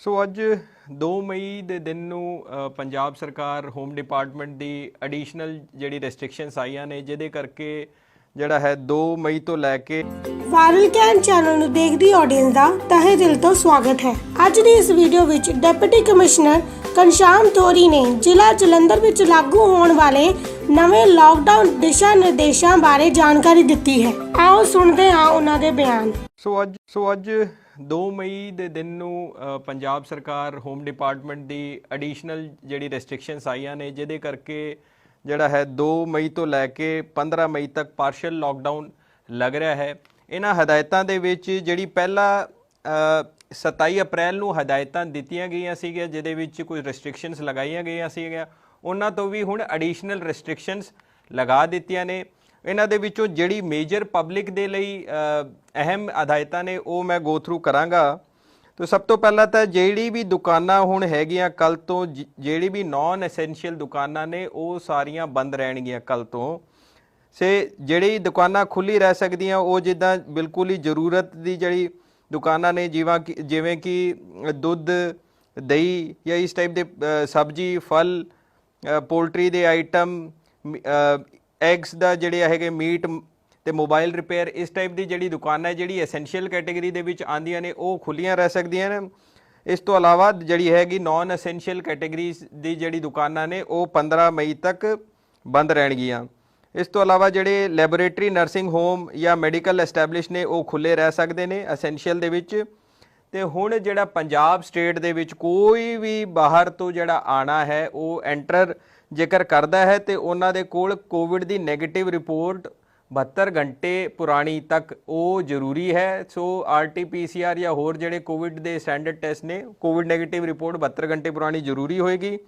ਸੋ ਅੱਜ 2 ਮਈ ਦੇ ਦਿਨ ਨੂੰ ਪੰਜਾਬ ਸਰਕਾਰ ਹੋਮ ਡਿਪਾਰਟਮੈਂਟ ਦੀ ਐਡੀਸ਼ਨਲ ਜਿਹੜੀ ਰੈਸਟ੍ਰਿਕਸ਼ਨਸ ਆਈਆਂ ਨੇ, ਜਿਹਦੇ ਕਰਕੇ ਜਿਹੜਾ ਹੈ 2 ਮਈ ਤੋਂ ਲੈ ਕੇ ਵਾਇਰਲ ਕੈਨ ਚੈਨਲ ਨੂੰ ਦੇਖਦੀ ਆਡੀਅנס ਦਾ ਤਹਿ ਦਿਲ ਤੋਂ ਸਵਾਗਤ ਹੈ। ਅੱਜ ਦੀ ਇਸ ਵੀਡੀਓ ਵਿੱਚ ਡਿਪਟੀ ਕਮਿਸ਼ਨਰ ਘਨਸ਼ਾਮ ਥੋਰੀ ਨੇ ਜ਼ਿਲ੍ਹਾ ਜਲੰਧਰ ਵਿੱਚ ਲਾਗੂ ਹੋਣ ਵਾਲੇ ਨਵੇਂ ਲਾਕਡਾਊਨ ਦਿਸ਼ਾ ਨਿਰਦੇਸ਼ਾਂ ਬਾਰੇ ਜਾਣਕਾਰੀ ਦਿੱਤੀ ਹੈ। ਆਓ ਸੁਣਦੇ ਹਾਂ ਉਹਨਾਂ ਦੇ ਬਿਆਨ। ਸੋ ਅੱਜ 2 ਮਈ ਦੇ ਦਿਨ ਨੂੰ ਪੰਜਾਬ ਸਰਕਾਰ ਹੋਮ ਡਿਪਾਰਟਮੈਂਟ ਦੀ ਐਡੀਸ਼ਨਲ ਜਿਹੜੀ ਰੈਸਟ੍ਰਿਕਸ਼ਨਸ ਆਈਆਂ ਨੇ, ਜਿਹਦੇ ਕਰਕੇ ਜਿਹੜਾ ਹੈ 2 ਮਈ ਤੋਂ ਲੈ ਕੇ 15 ਮਈ ਤੱਕ ਪਾਰਸ਼ਲ ਲਾਕਡਾਊਨ ਲੱਗ ਰਿਹਾ ਹੈ। ਇਹਨਾਂ ਹਦਾਇਤਾਂ ਦੇ ਵਿੱਚ ਜਿਹੜੀ ਪਹਿਲਾ 27 ਅਪ੍ਰੈਲ ਨੂੰ ਹਦਾਇਤਾਂ ਦਿੱਤੀਆਂ ਗਈਆਂ ਸੀਗੀਆਂ, ਜਿਹਦੇ ਵਿੱਚ ਕੁਝ ਰੈਸਟ੍ਰਿਕਸ਼ਨਸ ਲਗਾਈਆਂ ਗਈਆਂ ਸੀਗੀਆਂ, ਉਹਨਾਂ ਤੋਂ ਵੀ ਹੁਣ ਐਡੀਸ਼ਨਲ ਰੈਸਟ੍ਰਿਕਸ਼ਨਸ ਲਗਾ ਦਿੱਤੀਆਂ ਨੇ। ਇਹਨਾਂ ਦੇ ਵਿੱਚੋਂ ਜਿਹੜੀ ਮੇਜਰ ਪਬਲਿਕ ਦੇ ਲਈ ਅਹਿਮ ਹਦਾਇਤਾਂ ਨੇ ਉਹ ਮੈਂ ਗੋ ਥਰੂ ਕਰਾਂਗਾ। ਤਾਂ ਸਭ ਤੋਂ ਪਹਿਲਾਂ ਤਾਂ ਜਿਹੜੀ ਵੀ ਦੁਕਾਨਾਂ ਹੁਣ ਹੈਗੀਆਂ ਕੱਲ੍ਹ ਤੋਂ, ਜਿਹੜੀ ਵੀ ਨਾਨ ਐਸੈਂਸ਼ੀਅਲ ਦੁਕਾਨਾਂ ਨੇ ਉਹ ਸਾਰੀਆਂ ਬੰਦ ਰਹਿਣਗੀਆਂ ਕੱਲ੍ਹ ਤੋਂ। ਜਿਹੜੀ ਦੁਕਾਨਾਂ ਖੁੱਲ੍ਹੀ ਰਹਿ ਸਕਦੀਆਂ ਉਹ ਜਿੱਦਾਂ ਬਿਲਕੁਲ ਹੀ ਜ਼ਰੂਰਤ ਦੀ ਜਿਹੜੀ ਦੁਕਾਨਾਂ ਨੇ, ਜਿਵੇਂ ਕਿ ਦੁੱਧ, ਦਹੀਂ ਜਾਂ ਇਸ ਟਾਈਪ ਦੇ ਸਬਜ਼ੀ, ਫਲ, ਪੋਲਟਰੀ ਦੇ ਆਈਟਮ, ਐਗਸ ਦਾ ਜਿਹੜੇ ਹੈਗੇ, ਮੀਟ ਤੇ ਮੋਬਾਈਲ ਰਿਪੇਅਰ, ਇਸ ਟਾਈਪ ਦੀ ਜਿਹੜੀ ਦੁਕਾਨਾਂ ਹੈ ਜਿਹੜੀ ਐਸੈਂਸ਼ੀਅਲ ਕੈਟੇਗਰੀ ਦੇ ਵਿੱਚ ਆਉਂਦੀਆਂ ਨੇ ਉਹ ਖੁੱਲ੍ਹੀਆਂ ਰਹਿ ਸਕਦੀਆਂ ਨੇ। ਇਸ ਤੋਂ ਇਲਾਵਾ ਜਿਹੜੀ ਹੈਗੀ ਨਾਨ ਐਸੈਂਸ਼ੀਅਲ ਕੈਟੇਗਰੀਜ਼ ਦੀ ਜਿਹੜੀ ਦੁਕਾਨਾਂ ਨੇ ਉਹ 15 ਮਈ ਤੱਕ ਬੰਦ ਰਹਿਣਗੀਆਂ। ਇਸ ਤੋਂ ਇਲਾਵਾ ਜਿਹੜੇ ਲੈਬੋਰੇਟਰੀ, ਨਰਸਿੰਗ ਹੋਮ ਜਾਂ ਮੈਡੀਕਲ ਐਸਟੈਬਲਿਸ਼ ਨੇ ਉਹ ਖੁੱਲ੍ਹੇ ਰਹਿ ਸਕਦੇ ਨੇ ਐਸੈਂਸ਼ੀਅਲ ਦੇ ਵਿੱਚ। ਤੇ ਹੁਣ ਜਿਹੜਾ ਪੰਜਾਬ ਸਟੇਟ ਦੇ ਵਿੱਚ ਕੋਈ ਵੀ ਬਾਹਰ ਤੋਂ ਜਿਹੜਾ ਆਉਣਾ ਹੈ ਉਹ ਐਂਟਰ ਜੇਕਰ ਕਰਦਾ ਹੈ ਤੇ ਉਹਨਾਂ ਦੇ ਕੋਲ ਕੋਵਿਡ ਦੀ ਨੈਗੇਟਿਵ ਰਿਪੋਰਟ 72 ਘੰਟੇ ਪੁਰਾਣੀ ਤੱਕ ਉਹ ਜ਼ਰੂਰੀ ਹੈ। ਸੋ RT-PCR ਜਾਂ ਹੋਰ ਜਿਹੜੇ ਕੋਵਿਡ ਦੇ ਸਟੈਂਡਰਡ ਟੈਸਟ ਨੇ, ਕੋਵਿਡ ਨੈਗੇਟਿਵ ਰਿਪੋਰਟ 72 ਘੰਟੇ ਪੁਰਾਣੀ ਜ਼ਰੂਰੀ ਹੋਏਗੀ,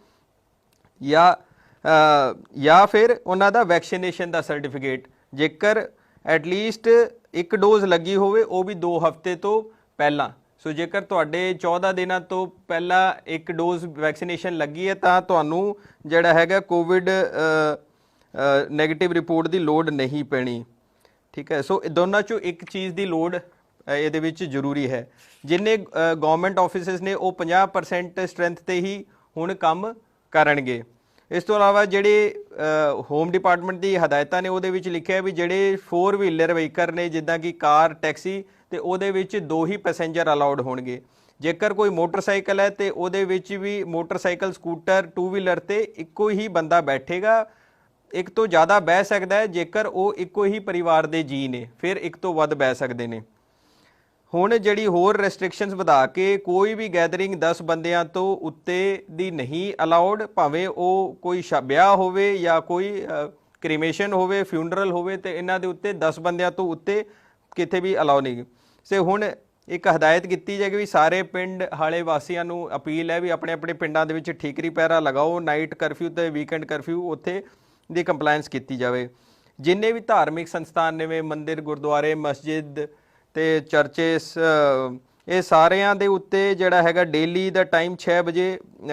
ਜਾਂ ਫਿਰ ਉਹਨਾਂ ਦਾ ਵੈਕਸੀਨੇਸ਼ਨ ਦਾ ਸਰਟੀਫਿਕੇਟ, ਜੇਕਰ ਐਟਲੀਸਟ 1 ਡੋਜ਼ ਲੱਗੀ ਹੋਵੇ ਉਹ ਵੀ 2 ਹਫ਼ਤੇ ਤੋਂ ਪਹਿਲਾਂ। ਸੋ ਜੇਕਰ ਤੁਹਾਡੇ 14 ਦਿਨਾਂ ਤੋਂ ਪਹਿਲਾਂ 1 ਡੋਜ਼ ਵੈਕਸੀਨੇਸ਼ਨ ਲੱਗੀ ਹੈ ਤਾਂ ਤੁਹਾਨੂੰ ਜਿਹੜਾ ਹੈਗਾ ਕੋਵਿਡ ਨੈਗੇਟਿਵ ਰਿਪੋਰਟ ਦੀ ਲੋੜ ਨਹੀਂ ਪੈਣੀ। ਠੀਕ ਹੈ, ਸੋ ਦੋਨਾਂ 'ਚੋਂ ਇੱਕ ਚੀਜ਼ ਦੀ ਲੋੜ ਇਹਦੇ ਵਿੱਚ ਜ਼ਰੂਰੀ ਹੈ। ਜਿੰਨੇ ਗਵਰਨਮੈਂਟ ਆਫਿਸਿਸ ਨੇ ਉਹ 50% ਸਟਰੈਂਥ 'ਤੇ ਹੀ ਹੁਣ ਕੰਮ ਕਰਨਗੇ। ਇਸ ਤੋਂ ਇਲਾਵਾ ਜਿਹੜੇ ਹੋਮ ਡਿਪਾਰਟਮੈਂਟ ਦੀ ਹਦਾਇਤਾਂ ਨੇ ਉਹਦੇ ਵਿੱਚ ਲਿਖਿਆ ਵੀ ਜਿਹੜੇ 4 ਵੀਲਰ ਵਹੀਕਲ ਨੇ, ਜਿੱਦਾਂ ਕਿ ਕਾਰ, ਟੈਕਸੀ, ਤੇ ਉਹਦੇ ਵਿੱਚ 2 ਹੀ ਪੈਸੇਂਜਰ ਅਲਾਉਡ ਹੋਣਗੇ। ਜੇਕਰ ਕੋਈ ਮੋਟਰਸਾਈਕਲ ਹੈ ਤੇ ਉਹਦੇ ਵਿੱਚ ਵੀ ਮੋਟਰਸਾਈਕਲ, ਸਕੂਟਰ, 2 ਵੀਲਰ ਤੇ ਇੱਕੋ ਹੀ ਬੰਦਾ ਬੈਠੇਗਾ। ਇੱਕ ਤੋਂ ਜ਼ਿਆਦਾ ਬਹਿ ਸਕਦਾ ਹੈ ਜੇਕਰ ਉਹ ਇੱਕੋ ਹੀ ਪਰਿਵਾਰ ਦੇ ਜੀ ਨੇ, ਫਿਰ ਇੱਕ ਤੋਂ ਵੱਧ ਬਹਿ ਸਕਦੇ ਨੇ। ਹੁਣ ਜਿਹੜੀ ਹੋਰ ਰੈਸਟ੍ਰਿਕਸ਼ਨਸ ਵਧਾ ਕੇ ਕੋਈ ਵੀ ਗੈਦਰਿੰਗ 10 ਬੰਦਿਆਂ ਤੋਂ ਉੱਤੇ ਦੀ ਨਹੀਂ ਅਲਾਉਡ, ਭਾਵੇਂ ਉਹ ਕੋਈ ਵਿਆਹ ਹੋਵੇ ਜਾਂ ਕੋਈ ਕ੍ਰੀਮੇਸ਼ਨ ਹੋਵੇ, ਫਿਊਨਰਲ ਹੋਵੇ, ਤੇ ਇਹਨਾਂ ਦੇ ਉੱਤੇ 10 ਬੰਦਿਆਂ ਤੋਂ ਉੱਤੇ ਕਿਤੇ ਵੀ ਅਲਾਉ ਨਹੀਂ। ਸੇ ਹੁਣ ਇੱਕ ਹਦਾਇਤ ਕੀਤੀ ਜਾਏਗੀ ਵੀ ਸਾਰੇ ਪਿੰਡ ਹਾਲੇ ਵਾਸੀਆਂ ਨੂੰ ਅਪੀਲ ਹੈ ਵੀ ਆਪਣੇ ਆਪਣੇ ਪਿੰਡਾਂ ਦੇ ਵਿੱਚ ਠੀਕਰੀ ਪਹਿਰਾ ਲਗਾਓ। ਨਾਈਟ ਕਰਫਿਊ ਤੇ ਵੀਕਐਂਡ ਕਰਫਿਊ ਉੱਥੇ ਦੀ ਕੰਪਲਾਇੰਸ ਕੀਤੀ ਜਾਵੇ। ਜਿੰਨੇ ਵੀ ਧਾਰਮਿਕ ਸੰਸਥਾਨ ਨੇ, ਮੰਦਿਰ, ਗੁਰਦੁਆਰੇ, ਮਸਜਿਦ ਤੇ ਚਰਚੇਸ, ਇਹ ਸਾਰਿਆਂ ਦੇ ਉੱਤੇ ਜਿਹੜਾ ਹੈਗਾ ਡੇਲੀ ਦਾ ਟਾਈਮ 6 ਵਜੇ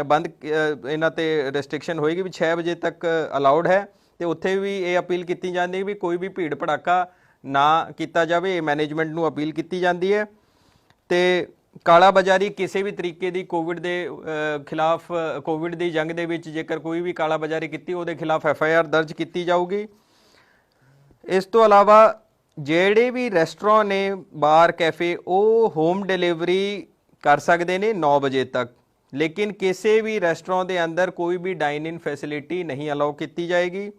ਬੰਦ, ਇਹਨਾਂ ਤੇ ਰੈਸਟ੍ਰਿਕਸ਼ਨ ਹੋਏਗੀ ਵੀ 6 ਵਜੇ ਤੱਕ ਅਲਾਉਡ ਹੈ। ਤੇ ਉੱਥੇ ਵੀ ਇਹ ਅਪੀਲ ਕੀਤੀ ਜਾਂਦੀ ਹੈ ਵੀ ਕੋਈ ਵੀ ਭੀੜ ਭੜਾਕਾ ਨਾ ਕੀਤਾ ਜਾਵੇ। ਇਹ ਮੈਨੇਜਮੈਂਟ ਨੂੰ ਅਪੀਲ ਕੀਤੀ ਜਾਂਦੀ ਹੈ। ਤੇ ਕਾਲਾ ਬਾਜ਼ਾਰੀ ਕਿਸੇ ਵੀ ਤਰੀਕੇ ਦੀ ਕੋਵਿਡ ਦੇ ਖਿਲਾਫ, ਕੋਵਿਡ ਦੀ ਜੰਗ ਦੇ ਵਿੱਚ ਜੇਕਰ ਕੋਈ ਵੀ ਕਾਲਾ ਬਾਜ਼ਾਰੀ ਕੀਤੀ ਉਹਦੇ ਖਿਲਾਫ FIR ਦਰਜ ਕੀਤੀ ਜਾਊਗੀ। ਇਸ ਤੋਂ ਇਲਾਵਾ ਜਿਹੜੇ ਵੀ ਰੈਸਟੋਰੈਂਟ ਨੇ, ਬਾਰ, ਕੈਫੇ, ਉਹ ਹੋਮ ਡਿਲੀਵਰੀ ਕਰ ਸਕਦੇ ਨੇ 9 ਵਜੇ ਤੱਕ, ਲੇਕਿਨ ਕਿਸੇ ਵੀ ਰੈਸਟੋਰੈਂਟ ਦੇ ਅੰਦਰ ਕੋਈ ਵੀ ਡਾਈਨ ਇਨ ਫੈਸਿਲਿਟੀ ਨਹੀਂ ਅਲਾਉ ਕੀਤੀ ਜਾਏਗੀ।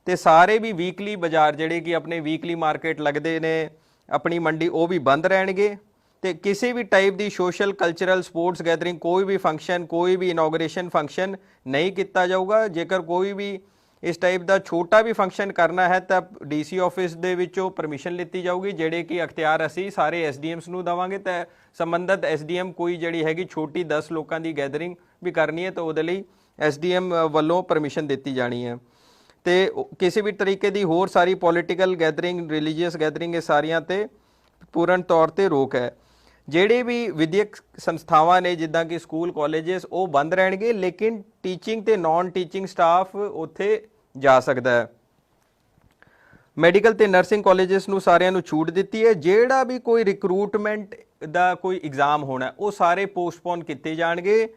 ਤੇ ਸਾਰੇ ਵੀ ਵੀਕਲੀ ਬਾਜ਼ਾਰ ਜਿਹੜੇ ਕਿ ਆਪਣੇ ਵੀਕਲੀ ਮਾਰਕੀਟ ਲੱਗਦੇ ਨੇ, ਆਪਣੀ ਮੰਡੀ, ਉਹ ਵੀ ਬੰਦ ਰਹਿਣਗੇ। ਤੇ ਕਿਸੇ ਵੀ ਟਾਈਪ ਦੀ ਸੋਸ਼ਲ, ਕਲਚਰਲ, ਸਪੋਰਟਸ ਗੈਦਰਿੰਗ, ਕੋਈ ਵੀ ਫੰਕਸ਼ਨ, ਕੋਈ ਵੀ ਇਨੋਗ੍ਰੇਸ਼ਨ ਫੰਕਸ਼ਨ ਨਹੀਂ ਕੀਤਾ ਜਾਊਗਾ। ਜੇਕਰ ਕੋਈ ਵੀ ਇਸ ਟਾਈਪ ਦਾ ਛੋਟਾ ਵੀ ਫੰਕਸ਼ਨ ਕਰਨਾ ਹੈ ਤਾਂ DC ਆਫਿਸ ਦੇ ਵਿੱਚੋਂ ਪਰਮਿਸ਼ਨ ਲਿੱਤੀ ਜਾਊਗੀ, ਜਿਹੜੇ ਕਿ ਅਖਤਿਆਰ ਅਸੀਂ ਸਾਰੇ SDMs ਨੂੰ ਦੇਵਾਂਗੇ। ਤਾਂ ਸੰਬੰਧਿਤ SDM ਕੋਈ ਜਿਹੜੀ ਹੈਗੀ ਛੋਟੀ 10 ਲੋਕਾਂ ਦੀ ਗੈਦਰਿੰਗ ਵੀ ਕਰਨੀ ਹੈ ਤਾਂ ਉਹਦੇ ਲਈ SDM ਵੱਲੋਂ ਪਰਮਿਸ਼ਨ ਦਿੱਤੀ ਜਾਣੀ ਹੈ। ਤੇ ਕਿਸੇ ਵੀ ਤਰੀਕੇ ਦੀ ਹੋਰ ਸਾਰੀ ਪੋਲੀਟੀਕਲ ਗੈਦਰਿੰਗ, ਰਿਲੀਜੀਅਸ ਗੈਦਰਿੰਗ, ਇਹ ਸਾਰੀਆਂ ਤੇ ਪੂਰਨ ਤੌਰ ਤੇ ਰੋਕ ਹੈ। ਜਿਹੜੇ ਵੀ ਵਿਦਿਅਕ ਸੰਸਥਾਵਾਂ ਨੇ ਜਿੱਦਾਂ ਕਿ ਸਕੂਲ, ਕਾਲਜਸ, ਉਹ ਬੰਦ ਰਹਿਣਗੇ, ਲੇਕਿਨ ਟੀਚਿੰਗ ਤੇ ਨਾਨ ਟੀਚਿੰਗ ਸਟਾਫ ਉੱਥੇ ਜਾ ਸਕਦਾ ਹੈ। ਮੈਡੀਕਲ ਤੇ ਨਰਸਿੰਗ ਕਾਲਜਸ ਨੂੰ ਸਾਰਿਆਂ ਨੂੰ ਛੂਟ ਦਿੱਤੀ ਹੈ। ਜਿਹੜਾ ਵੀ ਕੋਈ ਰਿਕਰੂਟਮੈਂਟ ਦਾ ਕੋਈ ਐਗਜ਼ਾਮ ਹੋਣਾ ਉਹ ਸਾਰੇ ਪੋਸਟਪੋਨ ਕੀਤੇ ਜਾਣਗੇ।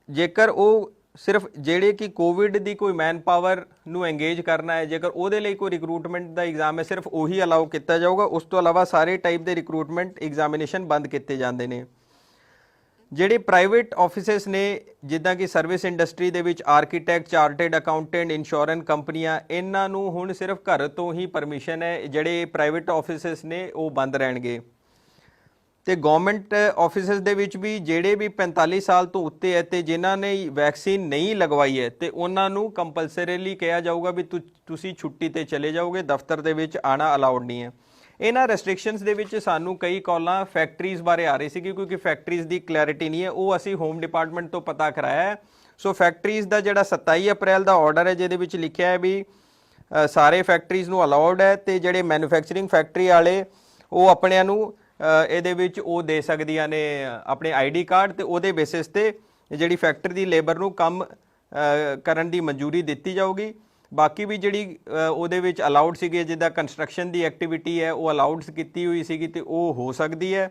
ਜੇਕਰ ਉਹ ਸਿਰਫ ਜਿਹੜੇ ਕਿ ਕੋਵਿਡ ਦੀ ਕੋਈ ਮੈਨ ਪਾਵਰ ਨੂੰ ਐਂਗੇਜ ਕਰਨਾ ਹੈ, ਜੇਕਰ ਉਹਦੇ ਲਈ ਕੋਈ ਰਿਕਰੂਟਮੈਂਟ ਦਾ ਐਗਜ਼ਾਮ ਹੈ, ਸਿਰਫ ਉਹੀ ਅਲਾਉ ਕੀਤਾ ਜਾਊਗਾ। ਉਸ ਤੋਂ ਇਲਾਵਾ ਸਾਰੇ ਟਾਈਪ ਦੇ ਰਿਕਰੂਟਮੈਂਟ ਐਗਜ਼ਾਮੀਨੇਸ਼ਨ ਬੰਦ ਕੀਤੇ ਜਾਂਦੇ ਨੇ। ਜਿਹੜੇ ਪ੍ਰਾਈਵੇਟ ਆਫਿਸਿਸ ਨੇ ਜਿੱਦਾਂ ਕਿ ਸਰਵਿਸ ਇੰਡਸਟਰੀ ਦੇ ਵਿੱਚ ਆਰਕੀਟੈਕਟ, ਚਾਰਟਰਡ ਅਕਾਊਂਟੈਂਟ, ਇੰਸ਼ੋਰੈਂਸ ਕੰਪਨੀਆਂ, ਇਹਨਾਂ ਨੂੰ ਹੁਣ ਸਿਰਫ ਘਰ ਤੋਂ ਹੀ ਪਰਮਿਸ਼ਨ ਹੈ। ਜਿਹੜੇ ਪ੍ਰਾਈਵੇਟ ਆਫਿਸਿਸ ਨੇ ਉਹ ਬੰਦ ਰਹਿਣਗੇ। ਤੇ ਗਵਰਨਮੈਂਟ ਆਫਿਸਿਸ ਦੇ ਵਿੱਚ ਵੀ ਜਿਹੜੇ ਵੀ 45 ਸਾਲ ਤੋਂ ਉੱਤੇ ਹੈ ਤੇ ਜਿਨ੍ਹਾਂ ਨੇ ਵੈਕਸੀਨ ਨਹੀਂ ਲਗਵਾਈ ਹੈ ਤੇ ਉਹਨਾਂ ਨੂੰ ਕੰਪਲਸਰੀਲੀ ਕਿਹਾ ਜਾਊਗਾ ਵੀ ਤੁਸੀਂ ਛੁੱਟੀ ਤੇ ਚਲੇ ਜਾਓਗੇ, ਦਫ਼ਤਰ ਦੇ ਵਿੱਚ ਆਣਾ ਅਲਾਉਡ ਨਹੀਂ ਹੈ। ਇਹਨਾਂ ਰੈਸਟ੍ਰਿਕਸ਼ਨਸ ਦੇ ਵਿੱਚ ਸਾਨੂੰ ਕਈ ਕਾਲਾਂ ਫੈਕਟਰੀਜ਼ ਬਾਰੇ ਆ ਰਹੀ ਸੀ ਕਿਉਂਕਿ ਫੈਕਟਰੀਜ਼ ਦੀ ਕਲੈਰਿਟੀ ਨਹੀਂ ਹੈ, ਉਹ ਅਸੀਂ ਹੋਮ ਡਿਪਾਰਟਮੈਂਟ ਤੋਂ ਪਤਾ ਕਰਾਇਆ ਹੈ। ਸੋ ਫੈਕਟਰੀਜ਼ ਦਾ ਜਿਹੜਾ 27 ਅਪ੍ਰੈਲ ਦਾ ਆਰਡਰ ਹੈ ਜਿਹਦੇ ਵਿੱਚ ਲਿਖਿਆ ਹੈ ਵੀ ਸਾਰੇ ਫੈਕਟਰੀਜ਼ ਨੂੰ ਅਲਾਉਡ ਹੈ ਤੇ ਜਿਹੜੇ ਮੈਨੂਫੈਕਚਰਿੰਗ ਫੈਕਟਰੀ ਵਾਲੇ ਉਹ ਆਪਣਿਆਂ ਨੂੰ ਇਹਦੇ ਵਿੱਚ ਉਹ ਦੇ ਸਕਦੀਆਂ ਨੇ ਆਪਣੇ ਆਈਡੀ ਕਾਰਡ ਤੇ ਉਹਦੇ ਬੇਸਿਸ ਤੇ ਜਿਹੜੀ ਫੈਕਟਰੀ ਦੀ ਲੇਬਰ ਨੂੰ ਕੰਮ ਕਰਨ ਦੀ ਮਨਜ਼ੂਰੀ ਦਿੱਤੀ ਜਾਊਗੀ। ਬਾਕੀ ਵੀ ਜਿਹੜੀ ਉਹਦੇ ਵਿੱਚ ਅਲਾਉਡ ਸੀਗੇ ਜਿੱਦਾਂ ਕੰਸਟਰਕਸ਼ਨ ਦੀ ਐਕਟੀਵਿਟੀ ਹੈ ਉਹ ਅਲਾਉਡ ਕੀਤੀ ਹੋਈ ਸੀਗੀ ਤੇ ਉਹ ਹੋ ਸਕਦੀ ਹੈ।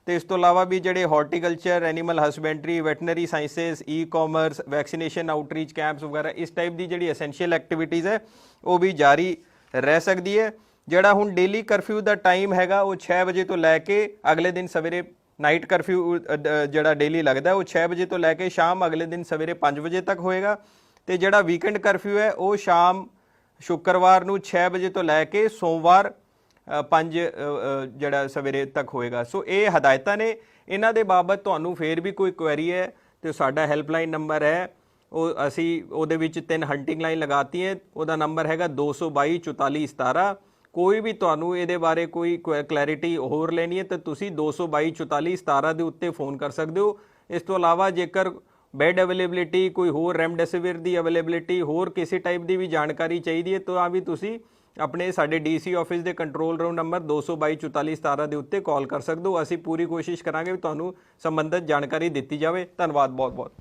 ਤੇ ਇਸ ਤੋਂ ਇਲਾਵਾ ਵੀ ਜਿਹੜੇ horticulture, animal husbandry, veterinary sciences, e commerce, vaccination outreach camps ਵਗੈਰਾ ਇਸ ਟਾਈਪ ਦੀ ਜਿਹੜੀ ਐਸੈਂਸ਼ੀਅਲ ਐਕਟੀਵਿਟੀਜ਼ ਹੈ ਉਹ ਵੀ ਜਾਰੀ ਰਹਿ ਸਕਦੀ ਹੈ। ਜਿਹੜਾ ਹੁਣ ਡੇਲੀ ਕਰਫਿਊ ਦਾ ਟਾਈਮ ਹੈਗਾ ਉਹ 6 ਵਜੇ ਤੋਂ ਲੈ ਕੇ ਅਗਲੇ ਦਿਨ ਸਵੇਰੇ ਨਾਈਟ ਕਰਫਿਊ ਜਿਹੜਾ ਡੇਲੀ ਲੱਗਦਾ ਉਹ 6 ਵਜੇ ਤੋਂ ਲੈ ਕੇ ਸ਼ਾਮ ਅਗਲੇ ਦਿਨ ਸਵੇਰੇ 5 ਵਜੇ ਤੱਕ ਹੋਏਗਾ। ਤੇ ਜਿਹੜਾ ਵੀਕਐਂਡ ਕਰਫਿਊ ਹੈ ਉਹ ਸ਼ਾਮ ਸ਼ੁੱਕਰਵਾਰ ਨੂੰ 6 ਵਜੇ ਤੋਂ ਲੈ ਕੇ ਸੋਮਵਾਰ 5 ਜਿਹੜਾ ਸਵੇਰੇ ਤੱਕ ਹੋਏਗਾ। ਸੋ ਇਹ ਹਦਾਇਤਾਂ ਨੇ। ਇਹਨਾਂ ਦੇ ਬਾਬਤ ਤੁਹਾਨੂੰ ਫੇਰ ਵੀ ਕੋਈ ਕੁਐਰੀ ਹੈ ਤੇ ਸਾਡਾ ਹੈਲਪਲਾਈਨ ਨੰਬਰ ਹੈ ਉਹ ਅਸੀਂ ਉਹਦੇ ਵਿੱਚ 3 ਹੰਟਿੰਗ ਲਾਈਨ ਲਗਾਤੀ ਹੈ। ਉਹਦਾ ਨੰਬਰ ਹੈਗਾ 222 44 17। ਕੋਈ ਵੀ ਤੁਹਾਨੂੰ ਇਹਦੇ ਬਾਰੇ ਕੋਈ ਕਲੈਰਿਟੀ ਹੋਰ ਲੈਣੀ ਹੈ ਤਾਂ ਤੁਸੀਂ 222 44 17 ਦੇ ਉੱਤੇ ਫੋਨ ਕਰ ਸਕਦੇ ਹੋ। ਇਸ ਤੋਂ ਇਲਾਵਾ ਜੇਕਰ ਬੈੱਡ ਅਵੇਲੇਬਿਲਿਟੀ, ਕੋਈ ਹੋਰ ਰੈਮਡੈਸਿਵਿਰ ਦੀ ਅਵੇਲੇਬਿਲਿਟੀ, ਹੋਰ ਕਿਸੇ ਟਾਈਪ ਦੀ ਵੀ ਜਾਣਕਾਰੀ ਚਾਹੀਦੀ ਹੈ ਤਾਂ ਵੀ ਤੁਸੀਂ ਆਪਣੇ ਸਾਡੇ ਡੀਸੀ ਆਫਿਸ ਦੇ ਕੰਟਰੋਲ ਰੂਮ ਨੰਬਰ 222 44 17 ਦੇ ਉੱਤੇ ਕਾਲ ਕਰ ਸਕਦੇ ਹੋ। ਅਸੀਂ ਪੂਰੀ ਕੋਸ਼ਿਸ਼ ਕਰਾਂਗੇ ਵੀ ਤੁਹਾਨੂੰ ਸੰਬੰਧਿਤ ਜਾਣਕਾਰੀ ਦਿੱਤੀ ਜਾਵੇ। ਧੰਨਵਾਦ ਬਹੁਤ ਬਹੁਤ।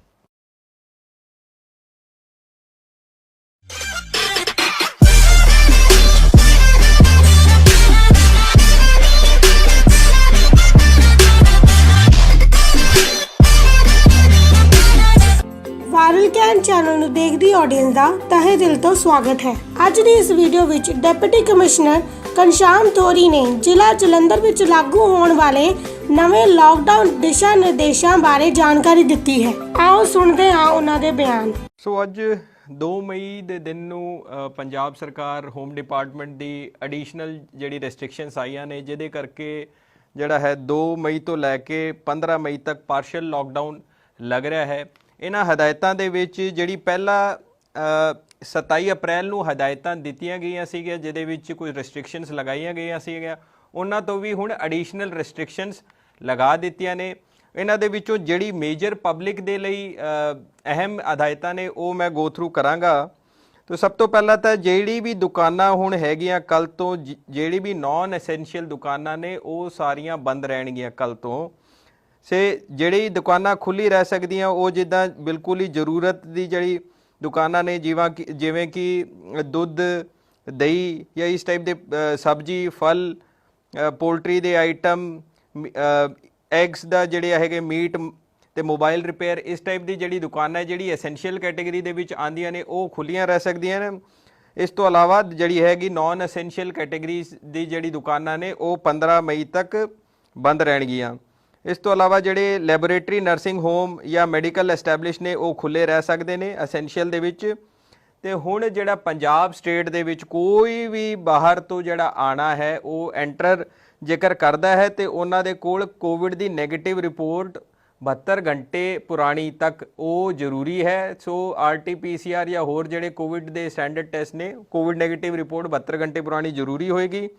ਵਾਇਰਲ ਕੈਨ ਚੈਨਲ ਨੂੰ ਦੇਖਦੀ ਆਡੀਅנס ਦਾ ਤਹਿ ਦਿਲ ਤੋਂ ਸਵਾਗਤ ਹੈ। ਅੱਜ ਦੀ ਇਸ ਵੀਡੀਓ ਵਿੱਚ ਡਿਪਟੀ ਕਮਿਸ਼ਨਰ ਘਨਸ਼ਾਮ ਥੋਰੀ ਨੇ ਜ਼ਿਲ੍ਹਾ ਜਲੰਧਰ ਵਿੱਚ ਲਾਗੂ ਹੋਣ ਵਾਲੇ ਨਵੇਂ ਲਾਕਡਾਊਨ ਦਿਸ਼ਾ ਨਿਰਦੇਸ਼ਾਂ ਬਾਰੇ ਜਾਣਕਾਰੀ ਦਿੱਤੀ ਹੈ। ਆਓ ਸੁਣਦੇ ਹਾਂ ਉਹਨਾਂ ਦੇ ਬਿਆਨ। ਸੋ ਅੱਜ 2 ਮਈ ਦੇ ਦਿਨ ਨੂੰ ਪੰਜਾਬ ਸਰਕਾਰ ਹੋਮ ਡਿਪਾਰਟਮੈਂਟ ਦੀ ਐਡੀਸ਼ਨਲ ਜਿਹੜੀ ਰੈਸਟ੍ਰਿਕਸ਼ਨਸ ਆਈਆਂ ਨੇ ਜਿਹਦੇ ਕਰਕੇ ਜਿਹੜਾ ਹੈ 2 ਮਈ ਤੋਂ ਲੈ ਕੇ 15 ਮਈ ਤੱਕ ਪਾਰਸ਼ਲ ਲਾਕਡਾਊਨ ਲੱਗ ਰਿਹਾ ਹੈ। ਇਹਨਾਂ ਹਦਾਇਤਾਂ ਦੇ ਵਿੱਚ ਜਿਹੜੀ ਪਹਿਲਾਂ 27 ਅਪ੍ਰੈਲ ਨੂੰ ਹਦਾਇਤਾਂ ਦਿੱਤੀਆਂ ਗਈਆਂ ਸੀਗੀਆਂ ਜਿਹਦੇ ਵਿੱਚ ਕੋਈ ਰੈਸਟ੍ਰਿਕਸ਼ਨਸ ਲਗਾਈਆਂ ਗਈਆਂ ਸੀਗੀਆਂ, ਉਹਨਾਂ ਤੋਂ ਵੀ ਹੁਣ ਐਡੀਸ਼ਨਲ ਰੈਸਟ੍ਰਿਕਸ਼ਨਸ ਲਗਾ ਦਿੱਤੀਆਂ ਨੇ। ਇਹਨਾਂ ਦੇ ਵਿੱਚੋਂ ਜਿਹੜੀ ਮੇਜਰ ਪਬਲਿਕ ਦੇ ਲਈ ਅਹਿਮ ਹਦਾਇਤਾਂ ਨੇ ਉਹ ਮੈਂ ਗੋ ਥਰੂ ਕਰਾਂਗਾ। ਤਾਂ ਸਭ ਤੋਂ ਪਹਿਲਾਂ ਤਾਂ ਜਿਹੜੀ ਵੀ ਦੁਕਾਨਾਂ ਹੁਣ ਹੈਗੀਆਂ ਕੱਲ ਤੋਂ, ਜਿਹੜੀ ਵੀ ਨਾਨ ਐਸੈਂਸ਼ੀਅਲ ਦੁਕਾਨਾਂ ਨੇ ਉਹ ਸਾਰੀਆਂ ਬੰਦ ਰਹਿਣਗੀਆਂ ਕੱਲ ਤੋਂ। ਜਿਹੜੀ ਦੁਕਾਨਾਂ ਖੁੱਲ੍ਹੀ ਰਹਿ ਸਕਦੀਆਂ ਉਹ ਜਿੱਦਾਂ ਬਿਲਕੁਲ ਹੀ ਜ਼ਰੂਰਤ ਦੀ ਜਿਹੜੀ ਦੁਕਾਨਾਂ ਨੇ ਜਿਵੇਂ ਕਿ ਦੁੱਧ, ਦਹੀਂ ਜਾਂ ਇਸ ਟਾਈਪ ਦੇ ਸਬਜ਼ੀ, ਫਲ, ਪੋਲਟਰੀ ਦੇ ਆਈਟਮ, ਐਗਸ ਦਾ ਜਿਹੜੇ ਹੈਗੇ, ਮੀਟ ਤੇ ਮੋਬਾਈਲ ਰਿਪੇਅਰ, ਇਸ ਟਾਈਪ ਦੀ ਜਿਹੜੀ ਦੁਕਾਨਾਂ ਜਿਹੜੀ ਐਸੈਂਸ਼ੀਅਲ ਕੈਟੇਗਰੀ ਦੇ ਵਿੱਚ ਆਉਂਦੀਆਂ ਨੇ ਉਹ ਖੁੱਲ੍ਹੀਆਂ ਰਹਿ ਸਕਦੀਆਂ ਨੇ। ਇਸ ਤੋਂ ਇਲਾਵਾ ਜਿਹੜੀ ਹੈਗੀ ਨਾਨ ਐਸੈਂਸ਼ੀਅਲ ਕੈਟੇਗਰੀਜ਼ ਦੀ ਜਿਹੜੀ ਦੁਕਾਨਾਂ ਨੇ ਉਹ 15 ਮਈ ਤੱਕ ਬੰਦ ਰਹਿਣਗੀਆਂ। ਇਸ ਤੋਂ ਇਲਾਵਾ ਜਿਹੜੇ ਲੈਬੋਰੇਟਰੀ, ਨਰਸਿੰਗ ਹੋਮ ਜਾਂ ਮੈਡੀਕਲ ਐਸਟੈਬਲਿਸ਼ ਨੇ ਉਹ ਖੁੱਲ੍ਹੇ ਰਹਿ ਸਕਦੇ ਨੇ ਐਸੈਂਸ਼ੀਅਲ ਦੇ ਵਿੱਚ। ਤੇ ਹੁਣ ਜਿਹੜਾ ਪੰਜਾਬ ਸਟੇਟ ਦੇ ਵਿੱਚ ਕੋਈ ਵੀ ਬਾਹਰ ਤੋਂ ਜਿਹੜਾ ਆਣਾ ਹੈ ਉਹ ਐਂਟਰ ਜੇਕਰ ਕਰਦਾ ਹੈ ਤੇ ਉਹਨਾਂ ਦੇ ਕੋਲ ਕੋਵਿਡ ਦੀ ਨੈਗੇਟਿਵ ਰਿਪੋਰਟ 72 ਘੰਟੇ ਪੁਰਾਣੀ ਤੱਕ ਉਹ ਜ਼ਰੂਰੀ ਹੈ। ਸੋ RT-PCR ਜਾਂ ਹੋਰ ਜਿਹੜੇ ਕੋਵਿਡ ਦੇ ਸਟੈਂਡਰਡ ਟੈਸਟ ਨੇ, ਕੋਵਿਡ ਨੈਗੇਟਿਵ ਰਿਪੋਰਟ 72 ਘੰਟੇ ਪੁਰਾਣੀ ਜ਼ਰੂਰੀ ਹੋਏਗੀ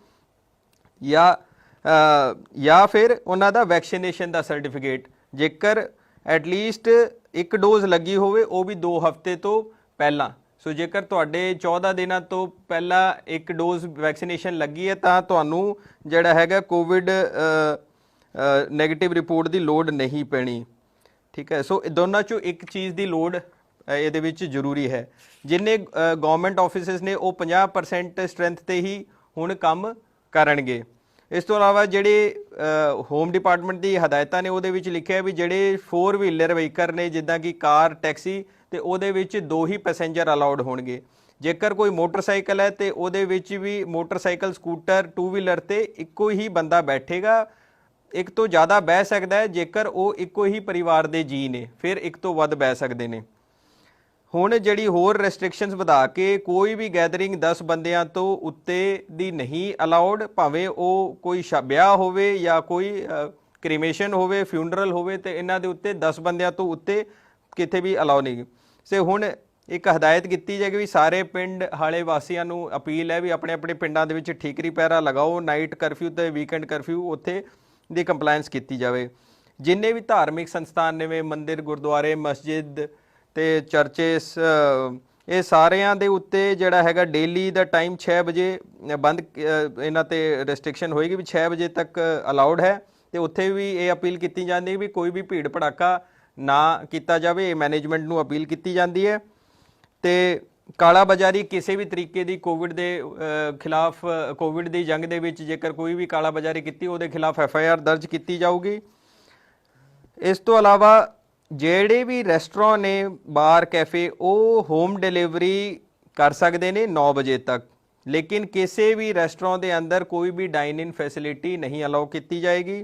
ਜਾਂ ਫਿਰ ਉਹਨਾਂ ਦਾ ਵੈਕਸੀਨੇਸ਼ਨ ਦਾ ਸਰਟੀਫਿਕੇਟ ਜੇਕਰ ਐਟਲੀਸਟ 1 ਡੋਜ਼ ਲੱਗੀ ਹੋਵੇ ਉਹ ਵੀ 2 ਹਫ਼ਤੇ ਤੋਂ ਪਹਿਲਾਂ। ਸੋ ਜੇਕਰ ਤੁਹਾਡੇ 14 ਦਿਨਾਂ ਤੋਂ ਪਹਿਲਾਂ 1 ਡੋਜ਼ ਵੈਕਸੀਨੇਸ਼ਨ ਲੱਗੀ ਹੈ ਤਾਂ ਤੁਹਾਨੂੰ ਜਿਹੜਾ ਹੈਗਾ ਕੋਵਿਡ ਨੈਗੇਟਿਵ ਰਿਪੋਰਟ ਦੀ ਲੋੜ ਨਹੀਂ ਪੈਣੀ। ਠੀਕ ਹੈ। ਸੋ ਦੋਨਾਂ 'ਚੋਂ ਇੱਕ ਚੀਜ਼ ਦੀ ਲੋੜ ਇਹਦੇ ਵਿੱਚ ਜ਼ਰੂਰੀ ਹੈ। ਜਿੰਨੇ ਗਵਰਨਮੈਂਟ ਆਫਿਸਿਸ ਨੇ ਉਹ 50% ਸਟਰੈਂਥ 'ਤੇ ਹੀ ਹੁਣ ਕੰਮ ਕਰਨਗੇ। ਇਸ ਤੋਂ ਇਲਾਵਾ ਜਿਹੜੇ ਹੋਮ ਡਿਪਾਰਟਮੈਂਟ ਦੀ ਹਦਾਇਤਾਂ ਨੇ ਉਹਦੇ ਵਿੱਚ ਲਿਖਿਆ ਵੀ ਜਿਹੜੇ 4 ਵੀਲਰ ਵਹੀਕਲ ਨੇ ਜਿੱਦਾਂ ਕਿ ਕਾਰ ਟੈਕਸੀ ਤੇ ਉਹਦੇ ਵਿੱਚ 2 ਹੀ ਪੈਸੇਂਜਰ ਅਲਾਉਡ ਹੋਣਗੇ। ਜੇਕਰ ਕੋਈ ਮੋਟਰਸਾਈਕਲ ਹੈ ਤੇ ਉਹਦੇ ਵਿੱਚ ਵੀ ਮੋਟਰਸਾਈਕਲ ਸਕੂਟਰ 2 ਵੀਲਰ ਤੇ ਇੱਕੋ ਹੀ ਬੰਦਾ ਬੈਠੇਗਾ। ਇੱਕ ਤੋਂ ਜ਼ਿਆਦਾ ਬਹਿ ਸਕਦਾ ਹੈ ਜੇਕਰ ਉਹ ਇੱਕੋ ਹੀ ਪਰਿਵਾਰ ਦੇ ਜੀ ਨੇ, ਫਿਰ ਇੱਕ ਤੋਂ ਵੱਧ ਬਹਿ ਸਕਦੇ ਨੇ। ਹੁਣ ਜਿਹੜੀ ਹੋਰ ਰੈਸਟ੍ਰਿਕਸ਼ਨਸ ਵਧਾ ਕੇ ਕੋਈ ਵੀ ਗੈਦਰਿੰਗ 10 ਬੰਦਿਆਂ ਤੋਂ ਉੱਤੇ ਦੀ ਨਹੀਂ ਅਲਾਉਡ, ਭਾਵੇਂ ਉਹ ਕੋਈ ਵਿਆਹ ਹੋਵੇ ਜਾਂ ਕੋਈ ਕ੍ਰੀਮੇਸ਼ਨ ਹੋਵੇ, ਫਿਊਨਰਲ ਹੋਵੇ, ਤੇ ਇਹਨਾਂ ਦੇ ਉੱਤੇ 10 ਬੰਦਿਆਂ ਤੋਂ ਉੱਤੇ ਕਿਤੇ ਵੀ ਅਲਾਉ ਨਹੀਂ। ਸੇ ਹੁਣ ਇੱਕ ਹਦਾਇਤ ਕੀਤੀ ਜਾਏਗੀ ਵੀ ਸਾਰੇ ਪਿੰਡ ਹਾਲੇ ਵਾਸੀਆਂ ਨੂੰ ਅਪੀਲ ਹੈ ਵੀ ਆਪਣੇ ਆਪਣੇ ਪਿੰਡਾਂ ਦੇ ਵਿੱਚ ਠੀਕਰੀ ਪਹਿਰਾ ਲਗਾਓ, ਨਾਈਟ ਕਰਫਿਊ ਤੇ ਵੀਕਐਂਡ ਕਰਫਿਊ ਉੱਥੇ ਦੀ ਕੰਪਲਾਇੰਸ ਕੀਤੀ ਜਾਵੇ। ਜਿੰਨੇ ਵੀ ਧਾਰਮਿਕ ਸੰਸਥਾਨ ਨੇ, ਮੰਦਿਰ, ਗੁਰਦੁਆਰੇ, ਮਸਜਿਦ ਤੇ ਚਰਚੇਸ, ਇਹ ਸਾਰਿਆਂ ਦੇ ਉੱਤੇ ਜਿਹੜਾ ਹੈਗਾ ਡੇਲੀ ਦਾ ਟਾਈਮ 6 ਵਜੇ ਬੰਦ, ਇਹਨਾਂ ਤੇ ਰੈਸਟ੍ਰਿਕਸ਼ਨ ਹੋਏਗੀ ਵੀ 6 ਵਜੇ ਤੱਕ ਅਲਾਉਡ ਹੈ। ਤੇ ਉੱਥੇ ਵੀ ਇਹ ਅਪੀਲ ਕੀਤੀ ਜਾਂਦੀ ਹੈ ਵੀ ਕੋਈ ਵੀ ਭੀੜ ਭੜਾਕਾ ਨਾ ਕੀਤਾ ਜਾਵੇ, ਇਹ ਮੈਨੇਜਮੈਂਟ ਨੂੰ ਅਪੀਲ ਕੀਤੀ ਜਾਂਦੀ ਹੈ। ਤੇ ਕਾਲਾ ਬਾਜ਼ਾਰੀ ਕਿਸੇ ਵੀ ਤਰੀਕੇ ਦੀ ਕੋਵਿਡ ਦੇ ਖਿਲਾਫ, ਕੋਵਿਡ ਦੀ ਜੰਗ ਦੇ ਵਿੱਚ ਜੇਕਰ ਕੋਈ ਵੀ ਕਾਲਾ ਬਾਜ਼ਾਰੀ ਕੀਤੀ ਉਹਦੇ ਖਿਲਾਫ FIR ਦਰਜ ਕੀਤੀ ਜਾਊਗੀ। ਇਸ ਤੋਂ ਇਲਾਵਾ ਜਿਹੜੇ ਵੀ ਰੈਸਟੋਰੈਂਟ ਨੇ, ਬਾਰ, ਕੈਫੇ, ਉਹ ਹੋਮ ਡਿਲੀਵਰੀ ਕਰ ਸਕਦੇ ਨੇ 9 ਵਜੇ ਤੱਕ, ਲੇਕਿਨ ਕਿਸੇ ਵੀ ਰੈਸਟੋਰੈਂਟ ਦੇ ਅੰਦਰ ਕੋਈ ਵੀ ਡਾਈਨ ਇਨ ਫੈਸਿਲਿਟੀ ਨਹੀਂ ਅਲਾਉ ਕੀਤੀ ਜਾਏਗੀ।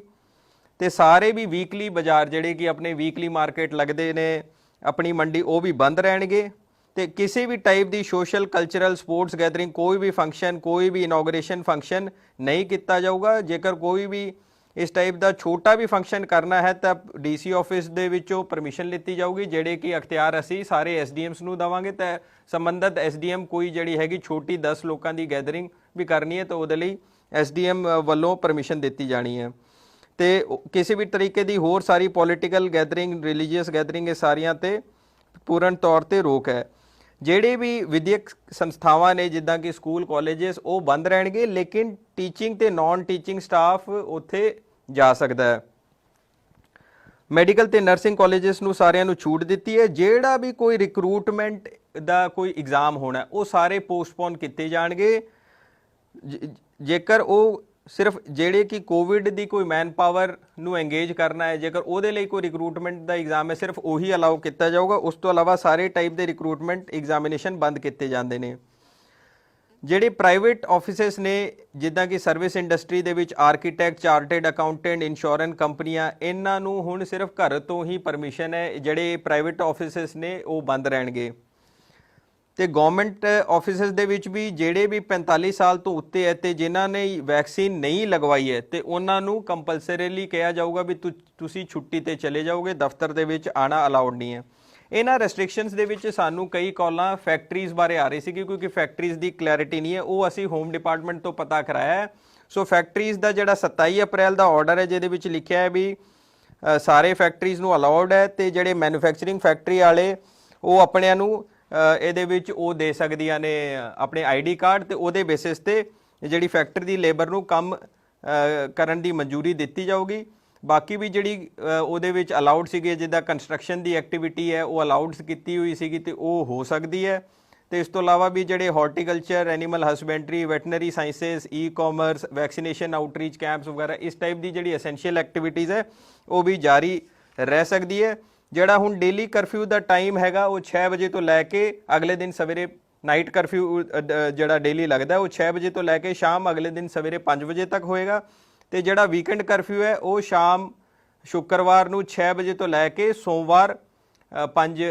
ਤੇ ਸਾਰੇ ਵੀ ਵੀਕਲੀ ਬਾਜ਼ਾਰ ਜਿਹੜੇ ਕਿ ਆਪਣੇ ਵੀਕਲੀ ਮਾਰਕੀਟ ਲੱਗਦੇ ਨੇ, ਆਪਣੀ ਮੰਡੀ, ਉਹ ਵੀ ਬੰਦ ਰਹਿਣਗੇ। ਤੇ ਕਿਸੇ ਵੀ ਟਾਈਪ ਦੀ ਸੋਸ਼ਲ, ਕਲਚਰਲ, ਸਪੋਰਟਸ ਗੈਦਰਿੰਗ, ਕੋਈ ਵੀ ਫੰਕਸ਼ਨ, ਕੋਈ ਵੀ ਇਨੋਗ੍ਰੇਸ਼ਨ ਫੰਕਸ਼ਨ ਨਹੀਂ ਕੀਤਾ ਜਾਊਗਾ। ਜੇਕਰ ਕੋਈ ਵੀ ਇਸ ਟਾਈਪ ਦਾ ਛੋਟਾ ਵੀ ਫੰਕਸ਼ਨ ਕਰਨਾ ਹੈ ਤਾਂ DC ਆਫਿਸ ਦੇ ਵਿੱਚੋਂ ਪਰਮਿਸ਼ਨ ਲਿੱਤੀ ਜਾਊਗੀ, ਜਿਹੜੇ ਕਿ ਅਖਤਿਆਰ ਅਸੀਂ ਸਾਰੇ SDMs ਨੂੰ ਦੇਵਾਂਗੇ। ਤਾਂ ਸੰਬੰਧਿਤ SDM ਕੋਈ ਜਿਹੜੀ ਹੈਗੀ ਛੋਟੀ 10 ਲੋਕਾਂ ਦੀ ਗੈਦਰਿੰਗ ਵੀ ਕਰਨੀ ਹੈ ਤਾਂ ਉਹਦੇ ਲਈ SDM ਵੱਲੋਂ ਪਰਮਿਸ਼ਨ ਦਿੱਤੀ ਜਾਣੀ ਹੈ। ਤੇ ਕਿਸੇ ਵੀ ਤਰੀਕੇ ਦੀ ਹੋਰ ਸਾਰੀ ਪੋਲੀਟੀਕਲ ਗੈਦਰਿੰਗ, ਰਿਲੀਜੀਅਸ ਗੈਦਰਿੰਗ, ਇਹ ਸਾਰੀਆਂ ਤੇ ਪੂਰਨ ਤੌਰ ਤੇ ਰੋਕ ਹੈ। ਜਿਹੜੇ ਵੀ ਵਿਦਿਅਕ ਸੰਸਥਾਵਾਂ ਨੇ ਜਿੱਦਾਂ ਕਿ ਸਕੂਲ, ਕਾਲਜਸ, ਉਹ ਬੰਦ ਰਹਿਣਗੇ, ਲੇਕਿਨ ਟੀਚਿੰਗ ਤੇ ਨਾਨ ਟੀਚਿੰਗ ਸਟਾਫ ਉੱਥੇ ਜਾ ਸਕਦਾ ਹੈ। ਮੈਡੀਕਲ ਤੇ ਨਰਸਿੰਗ ਕਾਲਜਸ ਨੂੰ ਸਾਰਿਆਂ ਨੂੰ ਛੂਟ ਦਿੱਤੀ ਹੈ। ਜਿਹੜਾ ਵੀ ਕੋਈ ਰਿਕਰੂਟਮੈਂਟ ਦਾ ਕੋਈ ਐਗਜ਼ਾਮ ਹੋਣਾ ਉਹ ਸਾਰੇ ਪੋਸਟਪੋਨ ਕੀਤੇ ਜਾਣਗੇ। ਜੇਕਰ ਉਹ ਸਿਰਫ ਜਿਹੜੇ ਕਿ ਕੋਵਿਡ ਦੀ ਕੋਈ ਮੈਨ ਪਾਵਰ ਨੂੰ ਐਂਗੇਜ ਕਰਨਾ ਹੈ, ਜੇਕਰ ਉਹਦੇ ਲਈ ਕੋਈ ਰਿਕਰੂਟਮੈਂਟ ਦਾ ਐਗਜ਼ਾਮ ਹੈ, ਸਿਰਫ ਉਹੀ ਅਲਾਉ ਕੀਤਾ ਜਾਊਗਾ। ਉਸ ਤੋਂ ਇਲਾਵਾ ਸਾਰੇ ਟਾਈਪ ਦੇ ਰਿਕਰੂਟਮੈਂਟ ਐਗਜ਼ਾਮੀਨੇਸ਼ਨ ਬੰਦ ਕੀਤੇ ਜਾਂਦੇ ਨੇ। ਜਿਹੜੇ ਪ੍ਰਾਈਵੇਟ ਆਫਿਸਿਸ ਨੇ ਜਿੱਦਾਂ ਕਿ ਸਰਵਿਸ ਇੰਡਸਟਰੀ ਦੇ ਵਿੱਚ ਆਰਕੀਟੈਕਟ, ਚਾਰਟਰਡ ਅਕਾਊਂਟੈਂਟ, ਇੰਸ਼ੋਰੈਂਸ ਕੰਪਨੀਆਂ, ਇਹਨਾਂ ਨੂੰ ਹੁਣ ਸਿਰਫ ਘਰ ਤੋਂ ਹੀ ਪਰਮਿਸ਼ਨ ਹੈ। ਜਿਹੜੇ ਪ੍ਰਾਈਵੇਟ ਆਫਿਸਿਸ ਨੇ ਉਹ ਬੰਦ ਰਹਿਣਗੇ। ਤੇ ਗਵਰਨਮੈਂਟ ਆਫਿਸਿਸ ਦੇ ਵਿੱਚ ਵੀ ਜਿਹੜੇ ਵੀ 45 ਸਾਲ ਤੋਂ ਉੱਤੇ ਹੈ ਤੇ ਜਿਨ੍ਹਾਂ ਨੇ ਵੈਕਸੀਨ ਨਹੀਂ ਲਗਵਾਈ ਹੈ ਤੇ ਉਹਨਾਂ ਨੂੰ ਕੰਪਲਸਰੀਲੀ ਕਿਹਾ ਜਾਊਗਾ ਵੀ ਤੁਸੀਂ ਛੁੱਟੀ ਤੇ ਚਲੇ ਜਾਓਗੇ, ਦਫ਼ਤਰ ਦੇ ਵਿੱਚ ਆਣਾ ਅਲਾਉਡ ਨਹੀਂ ਹੈ। ਇਹਨਾਂ ਰੈਸਟ੍ਰਿਕਸ਼ਨਸ ਦੇ ਵਿੱਚ ਸਾਨੂੰ ਕਈ ਕਾਲਾਂ ਫੈਕਟਰੀਜ਼ ਬਾਰੇ ਆ ਰਹੀ ਸੀ ਕਿਉਂਕਿ ਫੈਕਟਰੀਜ਼ ਦੀ ਕਲੈਰਿਟੀ ਨਹੀਂ ਹੈ, ਉਹ ਅਸੀਂ ਹੋਮ ਡਿਪਾਰਟਮੈਂਟ ਤੋਂ ਪਤਾ ਕਰਾਇਆ ਹੈ। ਸੋ ਫੈਕਟਰੀਜ਼ ਦਾ ਜਿਹੜਾ 27 ਅਪ੍ਰੈਲ ਦਾ ਆਰਡਰ ਹੈ ਜਿਹਦੇ ਵਿੱਚ ਲਿਖਿਆ ਹੈ ਵੀ ਸਾਰੇ ਫੈਕਟਰੀਜ਼ ਨੂੰ ਅਲਾਉਡ ਹੈ ਤੇ ਜਿਹੜੇ ਮੈਨੂਫੈਕਚਰਿੰਗ ਫੈਕਟਰੀ ਵਾਲੇ ਉਹ ਆਪਣਿਆਂ ਨੂੰ ਇਹਦੇ ਵਿੱਚ ਉਹ ਦੇ ਸਕਦੀਆਂ ਨੇ ਆਪਣੇ ID ਕਾਰਡ, ਤੇ ਉਹਦੇ ਬੇਸਿਸ ਤੇ ਜਿਹੜੀ ਫੈਕਟਰੀ ਦੀ ਲੇਬਰ ਨੂੰ ਕੰਮ ਕਰਨ ਦੀ ਮਨਜ਼ੂਰੀ ਦਿੱਤੀ ਜਾਊਗੀ। ਬਾਕੀ ਵੀ ਜਿਹੜੀ ਉਹਦੇ ਵਿੱਚ ਅਲਾਉਡ ਸੀਗੇ, ਜਿੱਦਾਂ ਕੰਸਟਰਕਸ਼ਨ ਦੀ ਐਕਟੀਵਿਟੀ ਹੈ ਉਹ ਅਲਾਉਡ ਕੀਤੀ ਹੋਈ ਸੀਗੀ ਤੇ ਉਹ ਹੋ ਸਕਦੀ ਹੈ। ਤੇ ਇਸ ਤੋਂ ਇਲਾਵਾ ਵੀ ਜਿਹੜੇ horticulture, animal husbandry, veterinary sciences, ecommerce, vaccination outreach camps ਵਗੈਰਾ, ਇਸ ਟਾਈਪ ਦੀ ਜਿਹੜੀ ਐਸੈਂਸ਼ੀਅਲ ਐਕਟੀਵਿਟੀਜ਼ ਹੈ ਉਹ ਵੀ ਜਾਰੀ ਰਹਿ ਸਕਦੀ ਹੈ। ਜਿਹੜਾ ਹੁਣ ਡੇਲੀ ਕਰਫਿਊ ਦਾ ਟਾਈਮ ਹੈਗਾ ਉਹ 6 ਵਜੇ ਤੋਂ ਲੈ ਕੇ ਅਗਲੇ ਦਿਨ ਸਵੇਰੇ, ਨਾਈਟ ਕਰਫਿਊ ਜਿਹੜਾ ਡੇਲੀ ਲੱਗਦਾ ਉਹ 6 ਵਜੇ ਤੋਂ ਲੈ ਕੇ ਸ਼ਾਮ ਅਗਲੇ ਦਿਨ ਸਵੇਰੇ 5 ਵਜੇ ਤੱਕ ਹੋਏਗਾ। ਤੇ ਜਿਹੜਾ ਵੀਕਐਂਡ ਕਰਫਿਊ ਹੈ ਉਹ ਸ਼ਾਮ ਸ਼ੁੱਕਰਵਾਰ ਨੂੰ 6 ਵਜੇ ਤੋਂ ਲੈ ਕੇ ਸੋਮਵਾਰ 5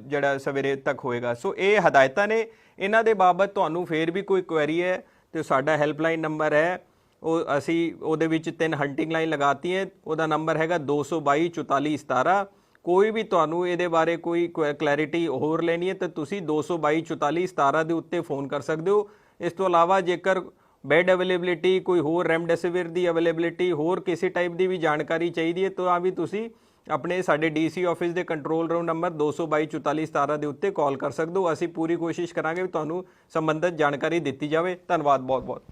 ਜਿਹੜਾ ਸਵੇਰੇ ਤੱਕ ਹੋਏਗਾ। ਸੋ ਇਹ ਹਦਾਇਤਾਂ ਨੇ। ਇਹਨਾਂ ਦੇ ਬਾਬਤ ਤੁਹਾਨੂੰ ਫੇਰ ਵੀ ਕੋਈ ਕੁਐਰੀ ਹੈ ਤੇ ਸਾਡਾ ਹੈਲਪਲਾਈਨ ਨੰਬਰ ਹੈ, ਉਹ ਅਸੀਂ ਉਹਦੇ ਵਿੱਚ 3 ਹੰਟਿੰਗ ਲਾਈਨ ਲਗਾਤੀ ਹੈ। ਉਹਦਾ ਨੰਬਰ ਹੈਗਾ 222 44 17। ਕੋਈ ਵੀ ਤੁਹਾਨੂੰ ਇਹਦੇ ਬਾਰੇ ਕੋਈ ਕਲੈਰਿਟੀ ਹੋਰ ਲੈਣੀ ਹੈ ਤਾਂ ਤੁਸੀਂ 222 44 17 ਦੇ ਉੱਤੇ ਫੋਨ ਕਰ ਸਕਦੇ ਹੋ। ਇਸ ਤੋਂ ਇਲਾਵਾ ਜੇਕਰ ਬੈੱਡ ਅਵੇਲੇਬਿਲਿਟੀ, ਕੋਈ ਹੋਰ ਰੈਮਡੈਸਿਵਿਰ ਦੀ ਅਵੇਲੇਬਿਲਿਟੀ, ਹੋਰ ਕਿਸੇ ਟਾਈਪ ਦੀ ਵੀ ਜਾਣਕਾਰੀ ਚਾਹੀਦੀ ਹੈ ਤਾਂ ਵੀ ਤੁਸੀਂ ਆਪਣੇ ਸਾਡੇ DC ਆਫਿਸ ਦੇ ਕੰਟਰੋਲ ਰੂਮ ਨੰਬਰ 222 44 17 ਦੇ ਉੱਤੇ ਕਾਲ ਕਰ ਸਕਦੇ ਹੋ। ਅਸੀਂ ਪੂਰੀ ਕੋਸ਼ਿਸ਼ ਕਰਾਂਗੇ ਵੀ ਤੁਹਾਨੂੰ ਸੰਬੰਧਿਤ ਜਾਣਕਾਰੀ ਦਿੱਤੀ ਜਾਵੇ। ਧੰਨਵਾਦ ਬਹੁਤ ਬਹੁਤ।